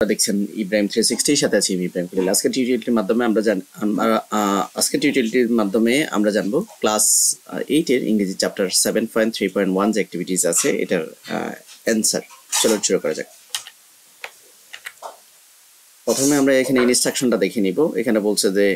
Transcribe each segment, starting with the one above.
দেখছেন ইব্রাহিম 360 এর সাথে আছি ইব্রাহিম খলিল। আজকের টিউটোরিয়ালটির মাধ্যমে আমরা জানবো ক্লাস 8 এর ইংরেজি চ্যাপ্টার 7.3.1 যে অ্যাক্টিভিটিস আছে এটার অ্যানসার। চলো শুরু করা যাক। প্রথমে আমরা এখানে ইনস্ট্রাকশনটা দেখে নিব। এখানে বলছে যে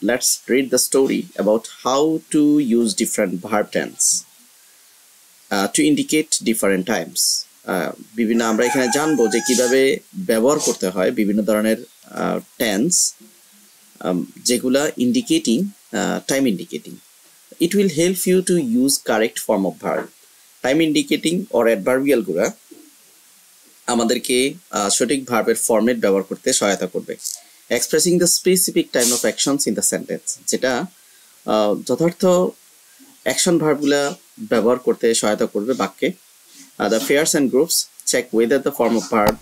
let's read the story about how to use different verb tends to indicate different Times. বিভিন্ন আমরা এখানে জানবো যে কিভাবে ব্যবহার করতে হয় বিভিন্ন ধরনের টেন্স যেগুলা indicating time indicating. It will help you to use correct form of verb. Time indicating or অ্যাডভার্বিয়ালগুলা আমাদেরকে সঠিক ভার্বের ফর্মেট ব্যবহার করতে সহায়তা করবে। Expressing the specific time of actions in the sentence, যেটা যথার্থ অ্যাকশন ভার্বগুলা ব্যবহার করতে সহায়তা করবে বাক্যে। The pairs and groups check whether the form of verb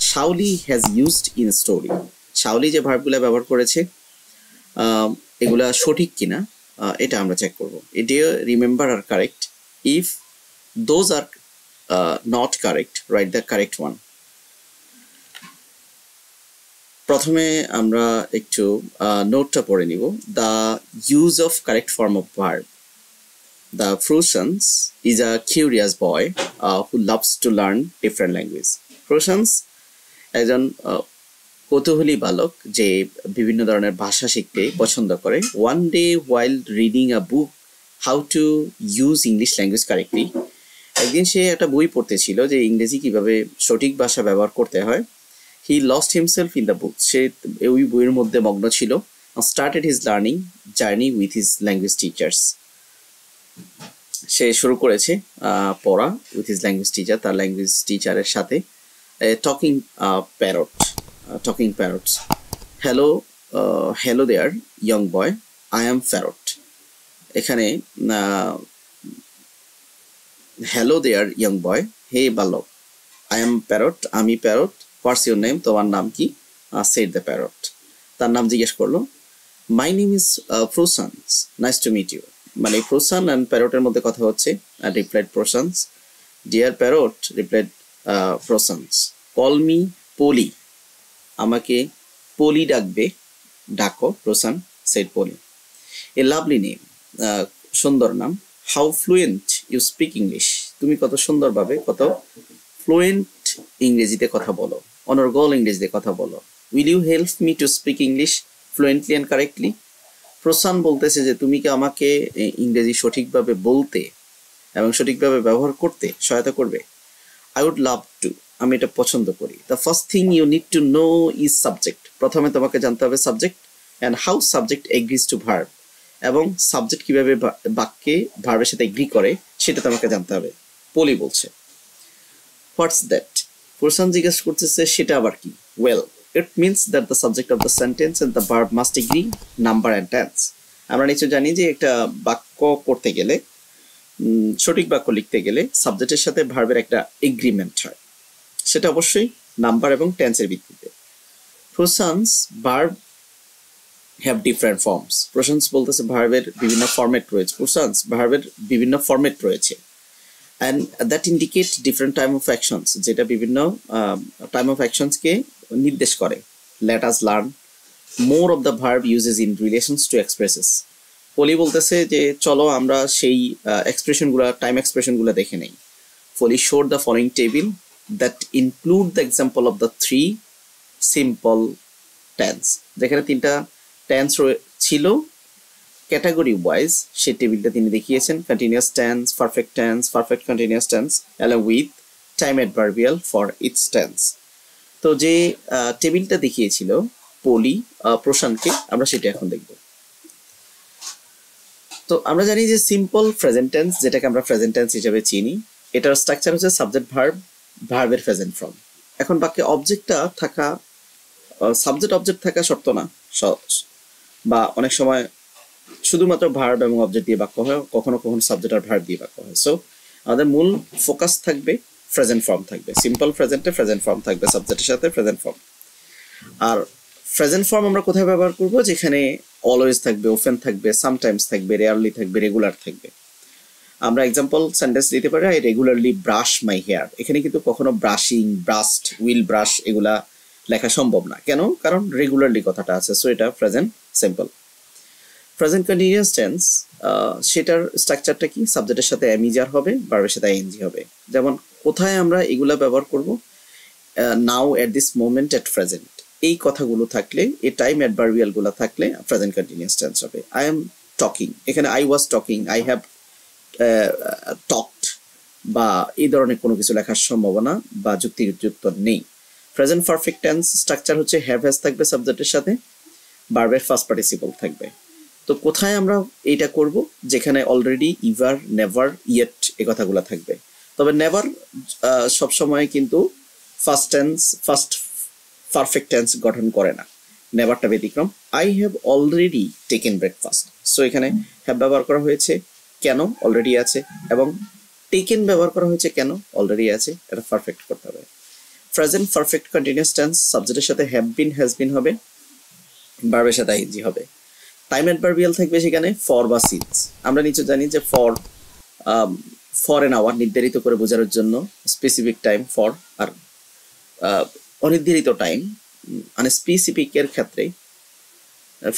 Shauli has used in story. Shauli যে ভার্বগুলো ব্যবহার করেছে এগুলা সঠিক কিনা এটা আমরা চেক করব। এটা remember are correct. If those are not correct, write the correct one. প্রথমে আমরা একটু নোটটা পড়ে নিব। The use of correct form of verb. The Frusans is a curious boy who loves to learn different language. Frusans একজন কৌতূহলী বালক যে বিভিন্ন ধরনের ভাষা শিখতে পছন্দ করে। One day while reading a book how to use English language correctly, একদিন সে একটা বই পড়তেছিল যে ইংরেজি কিভাবে সঠিক ভাষা ব্যবহার করতে হয়। He lost himself in the book. সে ওই বইয়ের মধ্যে মগ্ন ছিল। Started his learning journey with his language teachers. সে শুরু করেছে পড়া উইথ হিজ ল্যাঙ্গুয়েজ টিচার, তার ল্যাঙ্গুয়েজ টিচারের সাথে। Talking parrots. Hello there young boy, I am parrot. এখানে হ্যালো দেয়ার ইয়ং বয়, হে বালক, আই অ্যাম প্যারট, আমি প্যারট। হোয়াটস ইউর নেম, তোমার নাম কি? সেড দ্য প্যারট, তার নাম জিজ্ঞেস করলো। মাই নেম ইজ ফ্রুসান্স, নাইস টু মিট ইউ। মানে ফ্রুসান অ্যান্ড প্যারটের মধ্যে কথা হচ্ছে। রিপ্লাইড প্রোসান্স, ডিয়ার প্যারট, রিপ্লাইড প্রোসান্স। কল মি পলি, আমাকে পলি ডাকো, প্রোসান said Polly. A lovely name, সুন্দর নাম। How fluent you speak English, তুমি কত সুন্দরভাবে, কত ফ্লুয়েন্ট ইংরেজিতে কথা বলো, অনর্গল ইংরেজিতে কথা বলো। Will you help me to speak English fluently and correctly. প্রসান বলতেছে যে তুমি কি আমাকে ইংরেজি সঠিকভাবে বলতে এবং সঠিকভাবে ব্যবহার করতে সহায়তা করবে। আই উড লাভ টু, আমি এটা পছন্দ করি। The first thing you need to know is subject, প্রথমে তোমাকে জানতে হবে subject and how subject agrees to verb, এবং সাবজেক্ট কিভাবে বাক্যে ভার্বের সাথে এগ্রি করে সেটা তোমাকে জানতে হবে। পলি বলছে হোয়াটস দ্যাট, প্রসান জিজ্ঞেস করতেছে সেটা আবার কি। Well, it means that the subject of the sentence and the verb must agree, number and tense. আমরা নিশ্চয় জানি যে একটা বাক্য করতে গেলে, সঠিক বাক্য লিখতে গেলে সাবজেক্টের সাথে ভার্বের একটা এগ্রিমেন্ট হয়, সেটা অবশ্যই নাম্বার এবং টেন্সের ভিত্তিতে। প্রোসান্স ভার্ব হ্যাভ ডিফারেন্ট ফর্মস। প্রোসান্স বলতেছে ভার্বের বিভিন্ন ফরম্যাট রয়েছে। প্রোসান্স ভার্বের বিভিন্ন ফরম্যাট রয়েছে। and that indicate different time of actions, যেটা বিভিন্ন টাইম অফ অ্যাকশনসকে নির্দেশ করে। let us learn more of the verb uses in relations to expresses. পলি বলতেছে যে চলো আমরা সেই এক্সপ্রেশনগুলো, টাইম এক্সপ্রেশনগুলো দেখে নেই। পলি showed the following table that include the example of the three simple tense. যেখানে তিনটা টেন্স ছিল ক্যাটাগরি ওয়াইজ, সেই টেবিলটা তিনি দেখিয়েছেন। Continuous tense, perfect tense, perfect continuous tense along with time adverbial for its tense. তো যে টেবিলটা দেখিয়েছিল পলি প্রশান্তকে, আমরা সেটা এখন দেখব। তো আমরা জানি যে সিম্পল প্রেজেন্ট টেন্স, যেটাকে আমরা প্রেজেন্ট টেন্স হিসেবে চিনি, এটার স্ট্রাকচার হচ্ছে সাবজেক্ট ভার্ব, ভার্বের প্রেজেন্ট ফর্ম। এখন বাক্যে অবজেক্টটা থাকা, সাবজেক্ট অবজেক্ট থাকা শর্ত না, বা অনেক সময় শুধুমাত্র ভার্ব এবং অবজেক্ট দিয়ে বাক্য হয়, কখনো কখনো সাবজেক্ট আর ভার্ব দিয়ে বাক্য হয়। সো আমাদের মূল ফোকাস থাকবে প্রেজেন্ট ফর্ম থাকবে। সিম্পল প্রেজেন্টে প্রেজেন্ট ফর্ম থাকবে সাবজেক্টের সাথে প্রেজেন্ট ফর্ম। আর প্রেজেন্ট ফর্ম আমরা কোথায় ব্যবহার করব? যেখানে অলওয়েজ থাকবে, ওফেন থাকবে, সামটাইমস থাকবে, রেয়ারলি থাকবে, রেগুলার থাকবে। আমরা এক্সাম্পল সেন্টেন্স দিতে পারি, I regularly brush my hair. এখানে কিন্তু কখনো ব্রাশিং, ব্রাশড, উইল ব্রাশ এগুলা লেখা সম্ভব না। কেন? কারণ রেগুলারলি কথাটা আছে, সো এটা present simple. Present continuous tense সেটার স্ট্রাকচারটা কি? সাবজেক্টের সাথে এমিজার হবে, ভার্বের সাথে আইএনজি হবে। যেমন কোথায় আমরা এগুলা ব্যবহার করব? Now, at this moment, at present, এই কথাগুলো থাকলে, এই টাইম অ্যাডভার্বিয়াল গুলো থাকলে প্রেজেন্ট কন্টিনিউয়াস টেন্স হবে। আই এম টকিং, এখানে I was talking, I have talked বা এই ধরনের কোনো কিছু লেখার সম্ভাবনা বা যুক্তিযুক্ত নেই। প্রেজেন্ট পারফেক্ট টেন্স স্ট্রাকচার হচ্ছে হ্যাভ হ্যাজ থাকবে সাবজেক্টের সাথে, ভার্বের ফার্স্ট পার্টিসিপল থাকবে। তো কোথায় আমরা এইটা করব? যেখানে অলরেডি, ইভার, নেভার, ইয়েট এই কথাগুলো থাকবে। তবে নেভার সবসময় কিন্তু first tense, past perfect tense গঠন করে না, নেভারটা ব্যতিক্রম। I have already taken breakfast, so এখানে হ্যাভ ব্যবহার করা হয়েছে কেন? অলরেডি আছে। এবং টেকেন ব্যবহার করা হয়েছে কেন? অলরেডি আছে। এটা পারফেক্ট করতে হবে। প্রেজেন্ট পারফেক্ট কন্টিনিউয়াস টেন্স সাবজেক্টের সাথে হ্যাভ বিন, হ্যাজ বিন হবে, ভার্বের সাথে আইএনজি হবে। টাইম অ্যাডভার্বিয়াল থাকবে সেখানে ফর বা সিন্স। আমরা নিচে জানি যে ফর এন আওয়ার নির্ধারিত করে বোঝানোর জন্য স্পেসিফিক টাইম ফর, আর অনির্ধারিত টাইম মানে স্পেসিফিকের ক্ষেত্রে,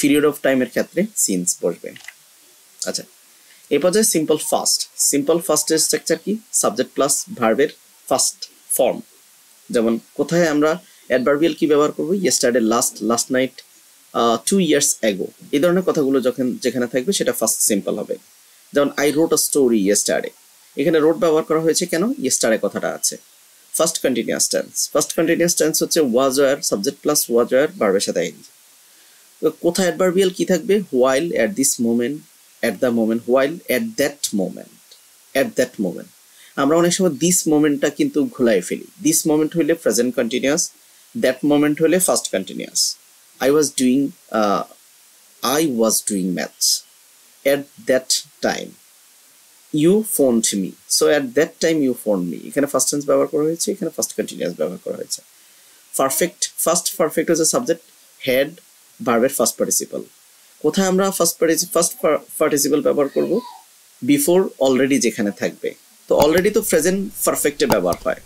পিরিয়ড অফ টাইমের ক্ষেত্রে সিন্স বসবে। আচ্ছা, এই পর্যায়ে সিম্পল ফাস্ট। সিম্পল ফাস্টের স্ট্রাকচার কি? সাবজেক্ট প্লাস ভার্বের ফার্স্ট ফর্ম। যেমন কোথায় আমরা অ্যাডভার্বিয়াল কি ব্যবহার করবো? Yesterday, last, last night, 2 years ago, এই ধরনের কথাগুলো যখন যেখানে থাকবে সেটা ফার্স্ট সিম্পল হবে। যেমন I wrote a story yesterday, এখানে রোট ব্যবহার করা হয়েছে কেন? ইয়েস্টারডে কথাটা আছে। Past continuous tense, past continuous tense হচ্ছে was were, subject plus was were, ভার্বের সাথে আইএনজি। কোথায় অ্যাডভার্বিয়াল কি থাকবে? While, at this moment, at the moment, while, at that moment, at that moment. আমরা অনেক সময় দিস মোমেন্টটা কিন্তু ঘোলাই ফেলি। দিস মোমেন্ট হইলে প্রেজেন্ট কন্টিনিউয়াস, দ্যাট মোমেন্ট হইলে past continuous. I was doing maths at that time. You phoned me, so at that time you phoned me. এখানে ফার্স্ট টেন্স ব্যবহার করা হয়েছে, এখানে ফার্স্ট কন্টিনিউয়াস ব্যবহার করা হয়েছে। পারফেক্ট, ফার্স্ট পারফেক্ট হচ্ছে সাবজেক্ট, হেড, ভার্বের ফার্স্ট পার্টিসিপল। কোথায় আমরা ফার্স্ট পার্টিসিপল ব্যবহার করব? বিফোর অলরেডি যেখানে থাকবে। তো অলরেডি তো প্রেজেন্ট পারফেক্টে ব্যবহার হয়,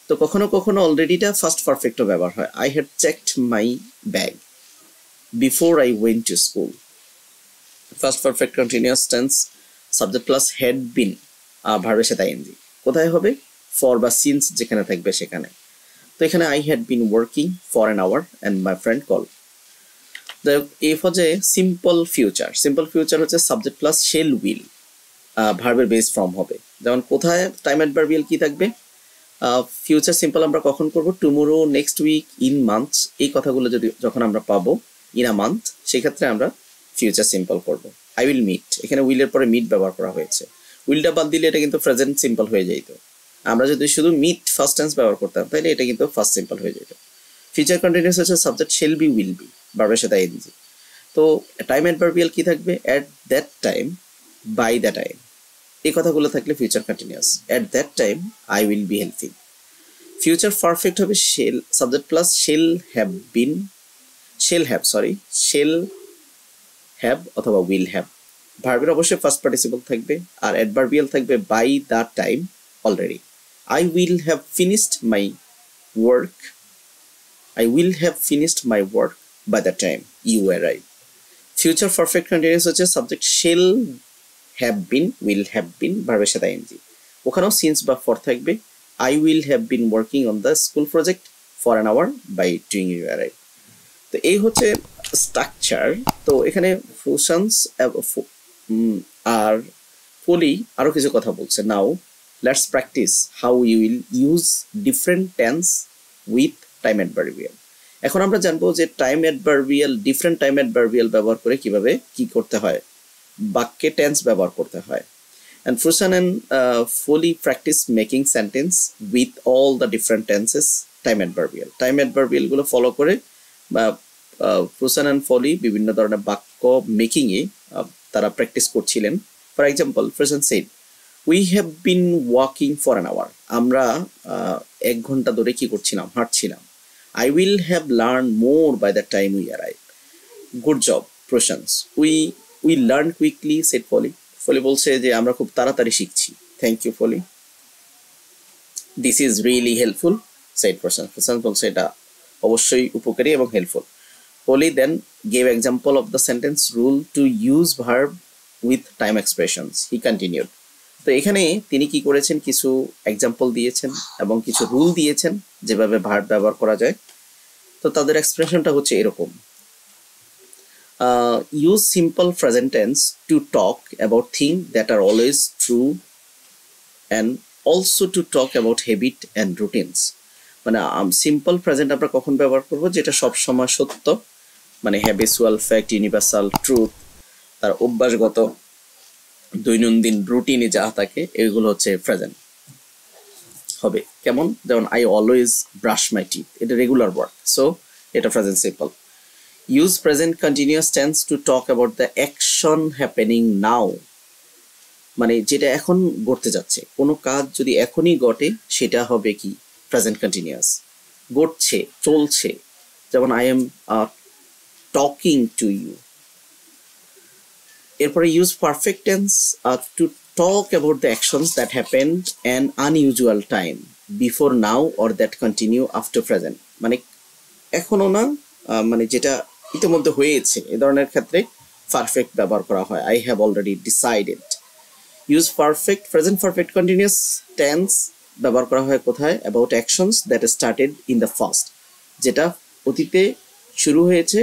তো কখনো কখনো অলরেডিটা ফার্স্ট পারফেক্টও ব্যবহার হয়। I had checked my bag before I went to school. First perfect continuous tense subject plus had been, ভার্বের সাথে আইএনজি। কোথায় হবে? ফর বা সিন্স যেখানে থাকবে সেখানে। তো এখানে I had been working for an hour and my friend call. এই পর্যায়ে সিম্পল ফিউচার। সিম্পল ফিউচার হচ্ছে সাবজেক্ট প্লাস শেল উইল, ভার্বের বেস ফর্ম হবে। যেমন কোথায় টাইম অ্যাডভার্বিয়াল কি থাকবে? ফিউচার সিম্পল আমরা কখন করব? Tomorrow, next week, in month, এই কথাগুলো যখন আমরা পাবো, ইন আ মান্থ, সেক্ষেত্রে আমরা ফিউচার সিম্পল করব। আই উইল মিট, এখানে উইলের পরে মিট ব্যবহার করা হয়েছে। উইলটা বাদ দিলে এটা কিন্তু প্রেজেন্ট সিম্পল হয়ে যেত। আমরা যদি শুধু মিট ফার্স্ট টেন্স ব্যবহার করতাম তাহলে এটা কিন্তু ফার্স্ট সিম্পল হয়ে যেত। ফিউচার কন্টিনিউয়াস হচ্ছে subject shall be, will be, ভার্বের সাথে আইএনজি। তো টাইম অ্যাডভার্বিয়াল কি থাকবে? At that time, by the time, এই কথাগুলো থাকলে future continuous. At that time I will be helping. Future perfect হবে shall, subject plus shall have been, shall have অথবা উইল হ্যাভ। ভার্বের অবশ্যই ফার্স্ট পার্টিসিপল থাকবে, আর অ্যাডভার্বিয়াল থাকবে by the time, already. I will have finished my work, I will have finished my work by the time you arrive. Future perfect continuous হচ্ছে subject shall have been, will have been, ভার্বের সাথে ing। ওখানেও since বা for থাকবে। I will have been working on the school project for an hour by doing you arrive। তো এই হচ্ছে structure. তো এখানে ফুশনস আর ফলি আরো কিছু কথা বলছে। Now let's practise how you will use different tense with time adverbial. এখন আমরা জানবো যে time adverbial, different time adverbial ব্যবহার করে কিভাবে কি করতে হয়, বাক্যে টেন্স ব্যবহার করতে হয়। And Fusan and Foley practice making sentence with all the different tenses time adverbial. Time adverbial গুলো ফলো করে বা Fusan and Foley বিভিন্ন ধরনের বাক্য মেকিং এ তারা প্র্যাকটিস করছিলেন। For example, Fusan said, we have been walking for an hour. আমরা 1 ঘন্টা ধরে কি করছিলাম? হাঁটছিলাম। I will have learned more by the time we arrive. Good job, Fusan. We learned quickly, said Foley. ফলি বলছে যে আমরা খুব তাড়াতাড়ি শিখছি। Thank you Polly. This is really helpful, said person. Person বলছে এটা অবশ্যই উপকারী এবং helpful. Polly then gave example of the sentence rule to use verb with time expressions. He continued. তো এখানে তিনি কি করেছেন, কিছু এক্সাম্পল দিয়েছেন এবং কিছু রুল দিয়েছেন যেভাবে ভার্ব ব্যবহার করা যায়। তো তাদের এক্সপ্রেশনটা হচ্ছে এরকম: use simple present tense to talk about things that are always true and also to talk about habit and routines. মানে সিম্পল প্রেজেন্ট আমরা কখন ব্যবহার করব, যেটা সব সময় সত্য, মানে হ্যাবিচুয়াল, ফ্যাক্ট, ইউনিভার্সাল, ট্রুথ, তার অভ্যাসগত, দৈনন্দিন রুটিনে যা থাকে এগুলো হচ্ছে প্রেজেন্ট হবে। কেমন? যেমন I always brush my teeth, এটা রেগুলার ওয়ার্ক, সো এটা present simple. Use present continuous tense to talk about the action happening নাও, মানে যেটা এখন ঘটতে যাচ্ছে, কোনো কাজ যদি এখনই ঘটে সেটা হবে কি প্রেজেন্ট কন্টিনিউয়াস, ঘটছে, চলছে। যেমন I am talking to you. এরপরে use perfect tense to talk about the actions that happened an unusual time before now or that continue after present, মানে এখনো না, মানে যেটা ইতিমধ্যে হয়েছে, এ ধরনের ক্ষেত্রে পারফেক্ট ব্যবহার করা হয়। I have already decided. Use perfect present perfect continuous tense ব্যবহার করা হয় কোথায়? About actions that started in the first, যেটা অতীতে শুরু হয়েছে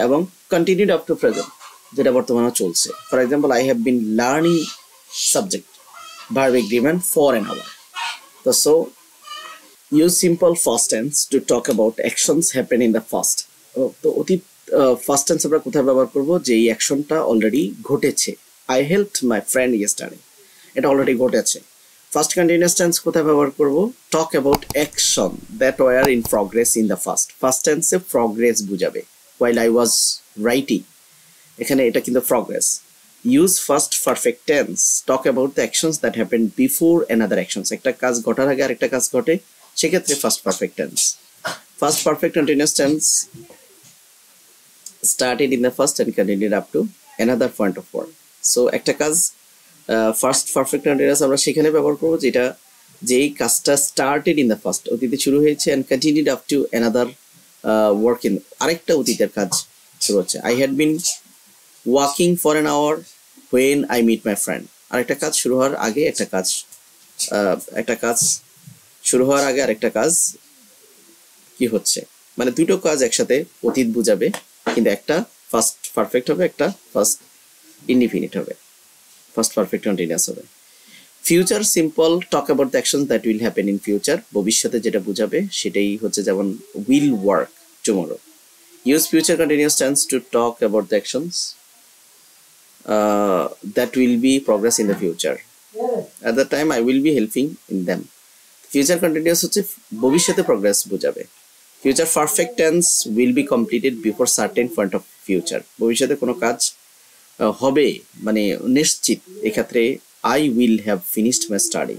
এবং কন্টিনিউড আপ টু প্রেজেন্ট, যেটা বর্তমানে চলছে। For example, I have been learning subject, verb agreement, for an hour. তো so use simple past tense to talk about actions happen in the past. তো অতীত ফার্স্ট টেন্স আমরা কোথায় ব্যবহার করবো? যে এই অ্যাকশনটা অলরেডি ঘটেছে। I helped my friend yesterday, এটা অলরেডি ঘটেছে। ফার্স্ট কন্টিনিউয়াস টেন্স কোথায় ব্যবহার করব? Talk about action that were in progress in the past টেন্সে প্রগ্রেস বুঝাবে। ওয়াইল আই ওয়াজ রাইটিং, এখানে এটা কিন্তু progress. Use past perfect tense talk about the actions that happen before another actions, একটা কাজ ঘটার আগে আরেকটা কাজ ঘটে, সেক্ষেত্রে past perfect tense. Past perfect continuous tense started in the first and continued up to another point of work. So একটা কাজ ফার্স্ট পারফেক্ট কন্টিনিউয়াস আমরা সেখানে ব্যবহার করব যেটা, যেই কাজটা স্টার্টেড ইন দ্য ফার্স্ট, অতীতে শুরু হয়েছে, and continued up to another work in, আরেকটা অতীতের কাজ শুরু হচ্ছে। I had been walking for an hour when I meet my friend, আরেকটা কাজ শুরু হওয়ার আগে একটা কাজ, একটা কাজ শুরু হওয়ার আগে আরেকটা কাজ কি হচ্ছে, মানে দুটো কাজ একসাথে অতীত বুঝাবে, কিন্তু একটা ফার্স্ট পারফেক্ট হবে, একটা ফার্স্ট ইনডিফিনিট হবে, ফার্স্ট পারফেক্ট কন্টিনিউয়াস হবে। Future simple talk about the actions that will happen in future, ভবিষ্যতে যেটা বুঝাবে সেটাই হচ্ছে, যেমন will work tomorrow. Use future continuous tense to talk about the actions that will be progress in the future, at the time I will be helping in them. Future continuous হচ্ছে ভবিষ্যতে progress বুঝাবে। Future perfect tense will be completed before certain point of future, ভবিষ্যতে কোনো কাজ হবে মানে নিশ্চিত, এক্ষেত্রে I will have finished my study.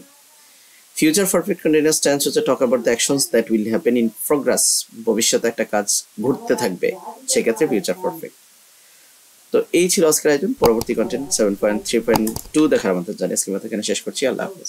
Future perfect continuous tense হচ্ছে talk about the actions that will happen in progress, ভবিষ্যতে একটা কাজ ঘটতে থাকবে, সেক্ষেত্রে ফিউচার পারফেক্ট। তো এই ছিল আজকের আয়োজন। পরবর্তী কন্টেন্ট 7.3.2 দেখার আমন্ত্রণ জানিয়ে আজকে এখানে শেষ করছি। আল্লাহ হাফেজ।